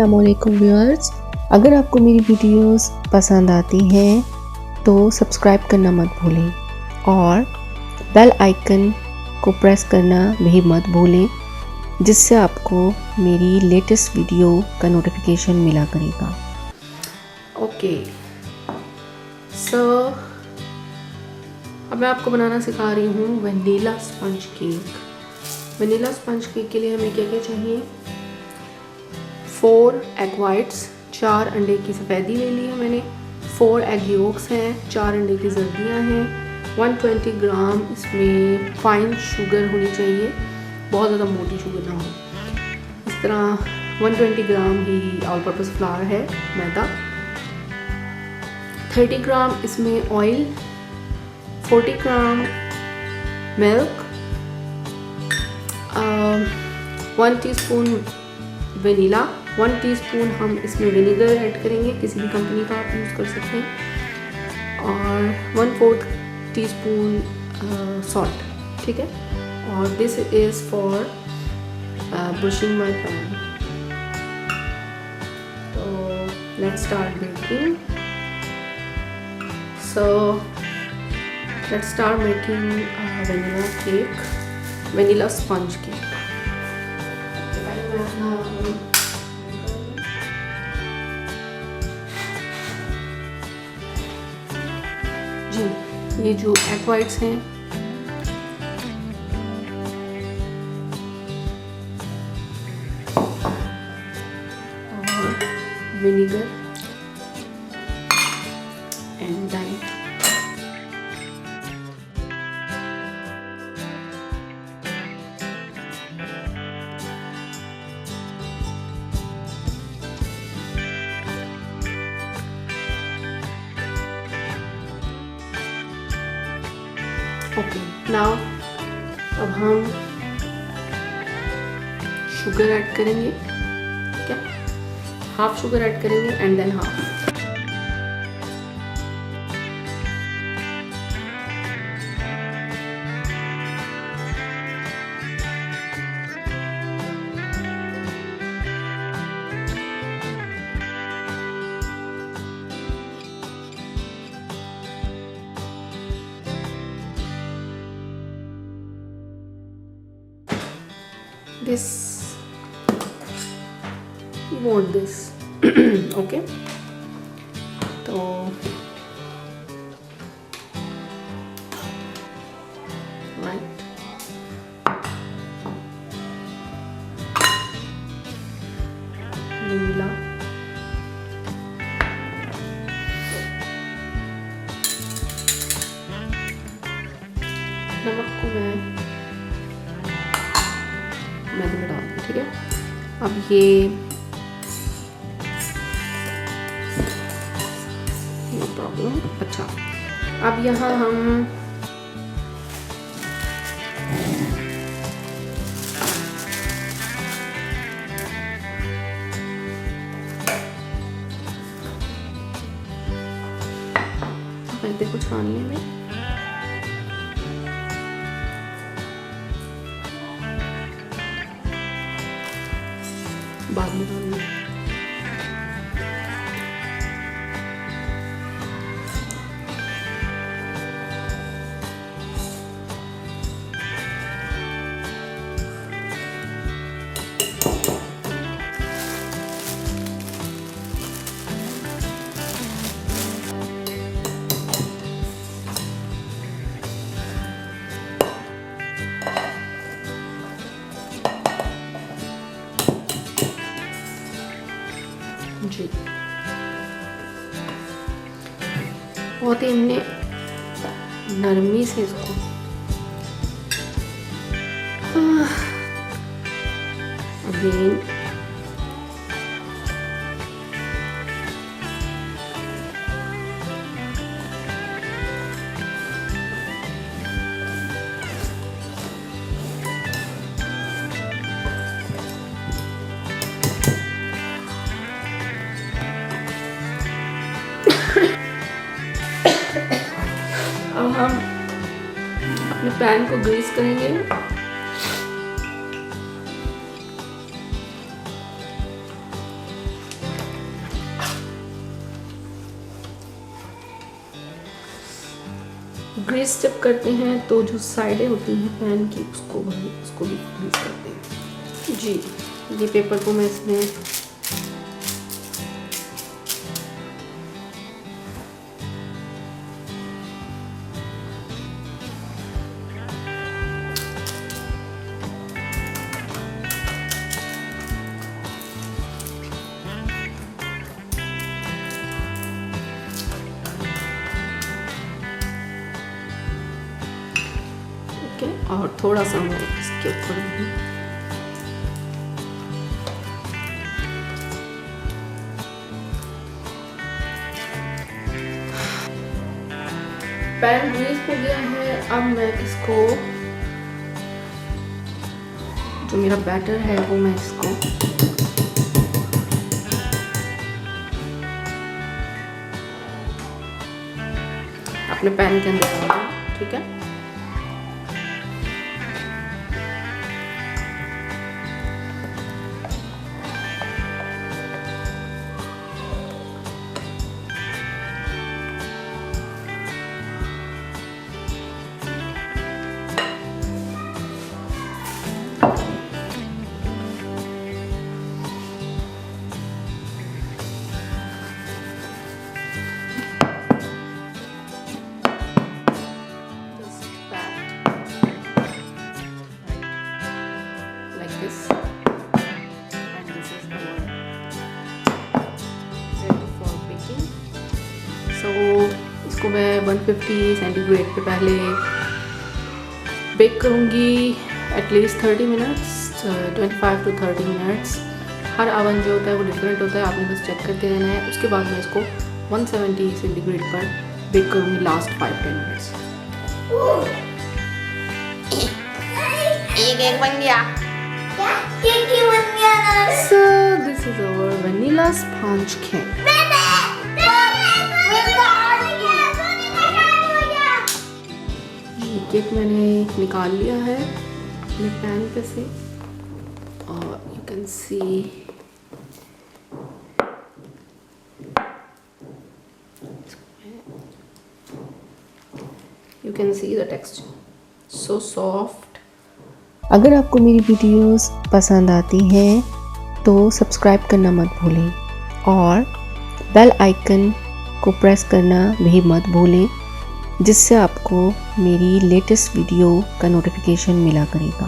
अस्सलामुअलैकुम व्यूअर्स, अगर आपको मेरी वीडियोस पसंद आती हैं तो सब्सक्राइब करना मत भूलें और बेल आइकन को प्रेस करना भी मत भूलें, जिससे आपको मेरी लेटेस्ट वीडियो का नोटिफिकेशन मिला करेगा। ओके सो अब मैं आपको बनाना सिखा रही हूँ vanilla sponge cake. Vanilla sponge cake के लिए हमें क्या क्या चाहिए? 4 एग वाइट्स, 4 अंडे की सफ़ेदी ले ली है मैंने, 4 एग योक्स हैं, 4 अंडे की जर्दियाँ हैं, 120 ग्राम इसमें फाइन शुगर होनी चाहिए, बहुत ज़्यादा मोटी शुगर ना हो। इस तरह 120 ग्राम ही ऑल पर्पस फ्लावर है, मैदा, 30 ग्राम इसमें ऑयल, 40 ग्राम मिल्क, 1 टीस्पून वनीला, 1 टीस्पून हम इसमें विनेगर ऐड करेंगे, किसी भी कंपनी का आप यूज़ कर सकते हैं, और 1/4 टीस्पून सॉल्ट, ठीक है। और this is for brushing my pan. तो let's start baking. So let's start making vanilla cake, vanilla sponge cake. जी, ये जो एग वाइट्स हैं और vinegar and then okay. Now अब हम शुगर ऐड करेंगे, क्या हाफ शुगर ऐड करेंगे and then half. This you want this okay, तो right, नीला, नमक को मैं मैदे में डाल दूँ, ठीक है। अब ये नो प्रॉब्लम। अच्छा, अब यहाँ हम मैदे को छानने में बाद में डालना। जी, बहुत ही हमने नरमी से इसको अगेन अब हम अपने पैन को ग्रीस करेंगे। ग्रीस जब करते हैं तो जो साइडें होती हैं पैन की उसको भी ग्रीस करते हैं जी। ये पेपर को मैं इसमें और थोड़ा सा मैं इसके ऊपर भी पैन ग्रीस हो गया है। अब मैं इसको जो मेरा बैटर है वो मैं इसको अपने पैन के अंदर डालूंगी, ठीक है। इसको मैं 150 सेंटीग्रेड पे पहले बेक करूँगी at least 30 minutes, 25 to 30 minutes. Her oven जो होता है वो डिफरेंट होता है, आपने बस चेक करते रहना है। उसके बाद मैं इसको 170 सेंटीग्रेड पर बेक करूँगी लास्ट 5-10 मिनट्स। केक बन गया। क्या केक बन गया ना? So this is our vanilla sponge cake। Cake मैंने निकाल लिया है अपने पैन पे से और you can see the texture so soft। अगर आपको मेरी वीडियोस पसंद आती हैं तो सब्सक्राइब करना मत भूलें और बेल आइकन को प्रेस करना भी मत भूलें, जिससे आपको मेरी लेटेस्ट वीडियो का नोटिफिकेशन मिला करेगा।